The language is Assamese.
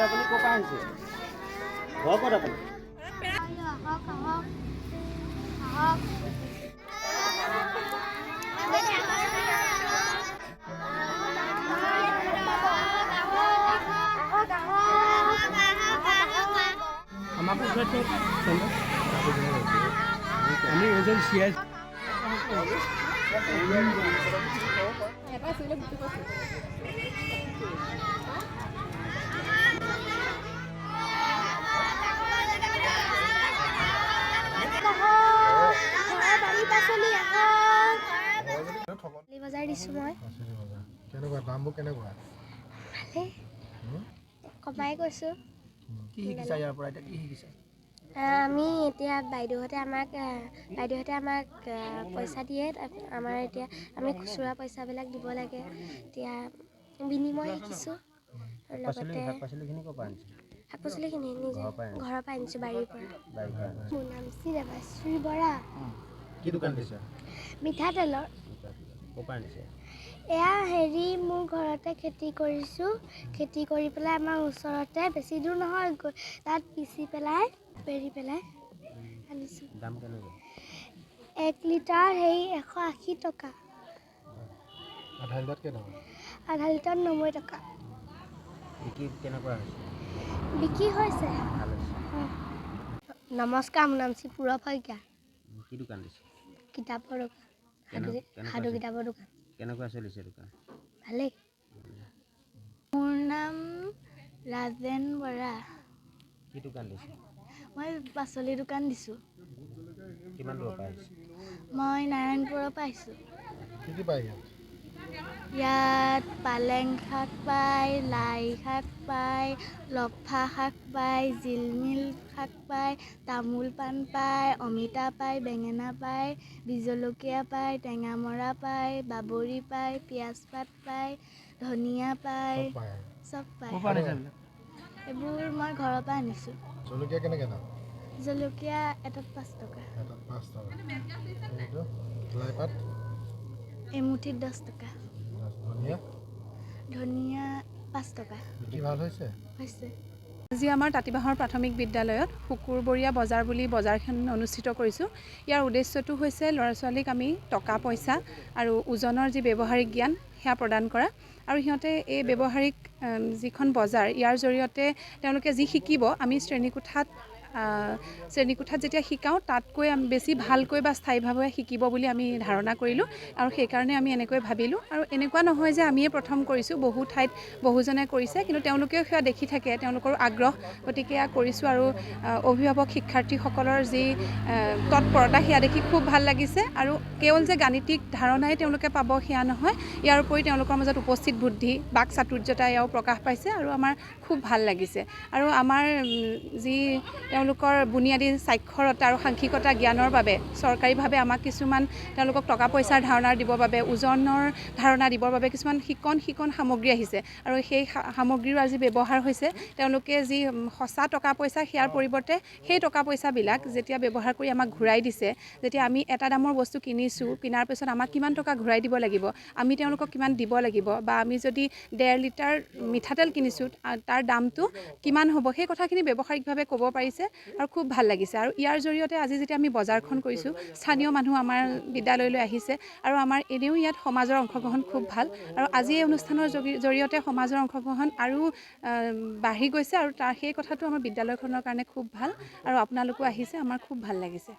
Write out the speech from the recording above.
আপুনি ক'ৰ পৰা আহিছে? ঘৰ ক'ত আপুনি? আমাকো আমি এজন চিয়াই বজাৰ দিছোঁ মই। কেনেকুৱা দামবোৰ কেনেকুৱা? ভালেই কমাই কৈছোঁ। কি শিকিছা ইয়াৰ পৰা? এতিয়া কি শিকিছা? আমি এতিয়া বাইদেউহঁতে আমাক পইচা দিয়ে। আমাৰ এতিয়া আমি খুচুৰা পইচাবিলাক দিব লাগে। এতিয়া বিনিময় শিকিছোঁ। আৰু লগতে শাক পাচলিখিনি ক'ৰ পৰা আনিছে? শাক পাচলিখিনি নিজে ঘৰৰ পৰা আনিছোঁ, বাৰীৰ পৰা। মোৰ নাম দেৱাশ্ৰী বৰা। কি দোকান দিছে? মিঠাতেলৰ। ক'ৰ পৰা আনিছে? এয়া মোৰ ঘৰতে খেতি কৰিছোঁ। খেতি কৰি পেলাই আমাৰ ওচৰতে, বেছি দূৰ নহয়, তাত পিচি পেলাই আনিছোঁ। দাম কেনেকুৱা? 1 লিটাৰ 180 টকা। আধা লিটাৰত কেইটকা? আধা লিটাৰত 90 টকা। বিক্ৰী কেনেকুৱা হৈছে? বিক্ৰী হৈছে। ভাল হৈছে। নমস্কাৰ, মোৰ নাম পূৰৱ শইকীয়া। কি দোকান দিছে? কিতাপৰ দোকান, সাধু কিতাপৰ দোকান। কেনেকুৱা চলিছে দোকান? ভালেই। মোৰ নাম ৰাজেন বৰা। কি দোকান দিছে? মই পাচলি দোকান দিছোঁ। কিমান দূৰৰ পৰা আহিছে? মই নাৰায়ণপুৰৰ পৰা আহিছোঁ। কি কি পায় ইয়াত? ইয়াত পালেং শাক পায়, লাই শাক পায়, লফা শাক পায়, জিলমিল শাক পায়, তামোল পাণ পায়, অমিতা পায়, বেঙেনা পায়, বিজলকীয়া পায়, টেঙামৰা পায়, বাবৰি পায়, পিঁয়াজ পাত পায়, ধনিয়া পায়, চব পায়। এইবোৰ মই ঘৰৰ পৰা আনিছোঁ। জলকীয়া কেনেকৈ দাম? জলকীয়া এটাত 5 টকা। এটাত 5 টকা। লাই পাত? এমুঠিত 10 টকা। ধনিয়া? ধনিয়া 5 টকা। বিক্ৰী ভাল হৈছে? হৈছে। আজি আমাৰ তাঁতিবাহৰ প্ৰাথমিক বিদ্যালয়ত শুকুৰবৰীয়া বজাৰ বুলি বজাৰখন অনুষ্ঠিত কৰিছোঁ। ইয়াৰ উদ্দেশ্যটো হৈছে ল'ৰা ছোৱালীক আমি টকা পইচা আৰু ওজনৰ যি ব্যৱহাৰিক জ্ঞান সেয়া প্ৰদান কৰা, আৰু সিহঁতে এই ব্যৱহাৰিক যিখন বজাৰ, ইয়াৰ জৰিয়তে তেওঁলোকে যি শিকিব, আমি শ্ৰেণীকোঠাত যেতিয়া শিকাওঁ তাতকৈ বেছি ভালকৈ বা স্থায়ীভাৱে শিকিব বুলি আমি ধাৰণা কৰিলোঁ, আৰু সেইকাৰণে আমি এনেকৈ ভাবিলোঁ। আৰু এনেকুৱা নহয় যে আমিয়ে প্ৰথম কৰিছোঁ, বহু ঠাইত বহুজনে কৰিছে, কিন্তু তেওঁলোকেও সেয়া দেখি থাকে, তেওঁলোকৰো আগ্ৰহ, গতিকে এয়া কৰিছোঁ। আৰু অভিভাৱক শিক্ষাৰ্থীসকলৰ যি তৎপৰতা সেয়া দেখি খুব ভাল লাগিছে। আৰু কেৱল যে গাণিতিক ধাৰণাই তেওঁলোকে পাব সেয়া নহয়, ইয়াৰ উপৰি তেওঁলোকৰ মাজত উপস্থিত বুদ্ধি, বাক চাতুৰ্যতা এয়াও প্ৰকাশ পাইছে, আৰু আমাৰ খুব ভাল লাগিছে। আৰু আমাৰ যি তেওঁলোকৰ বুনিয়াদী সাক্ষৰতা আৰু সাংখ্যিকতা জ্ঞানৰ বাবে চৰকাৰীভাৱে আমাক কিছুমান তেওঁলোকক টকা পইচাৰ ধাৰণা দিবৰ বাবে, ওজনৰ ধাৰণা দিবৰ বাবে কিছুমান শিকন সামগ্ৰী আহিছে, আৰু সেই সামগ্ৰীৰো আজি ব্যৱহাৰ হৈছে। তেওঁলোকে যি সঁচা টকা পইচা, সেয়াৰ পৰিৱৰ্তে সেই টকা পইচাবিলাক যেতিয়া ব্যৱহাৰ কৰি আমাক ঘূৰাই দিছে, যেতিয়া আমি এটা দামৰ বস্তু কিনিছোঁ, কিনাৰ পিছত আমাক কিমান টকা ঘূৰাই দিব লাগিব, আমি তেওঁলোকক কিমান দিব লাগিব, বা আমি যদি 1.5 লিটাৰ মিঠাতেল কিনিছোঁ তাৰ দামটো কিমান হ'ব, সেই কথাখিনি ব্যৱহাৰিকভাৱে ক'ব পাৰিছে, আৰু খুব ভাল লাগিছে। আৰু ইয়াৰ জৰিয়তে আজি যেতিয়া আমি বজাৰখন কৰিছোঁ, স্থানীয় মানুহ আমাৰ বিদ্যালয়লৈ আহিছে, আৰু আমাৰ এনেও ইয়াত সমাজৰ অংশগ্ৰহণ খুব ভাল, আৰু আজি এই অনুষ্ঠানৰ জৰিয়তে সমাজৰ অংশগ্ৰহণ আৰু বাঢ়ি গৈছে, আৰু সেই কথাটো আমাৰ বিদ্যালয়খনৰ কাৰণে খুব ভাল, আৰু আপোনালোকো আহিছে, আমাৰ খুব ভাল লাগিছে।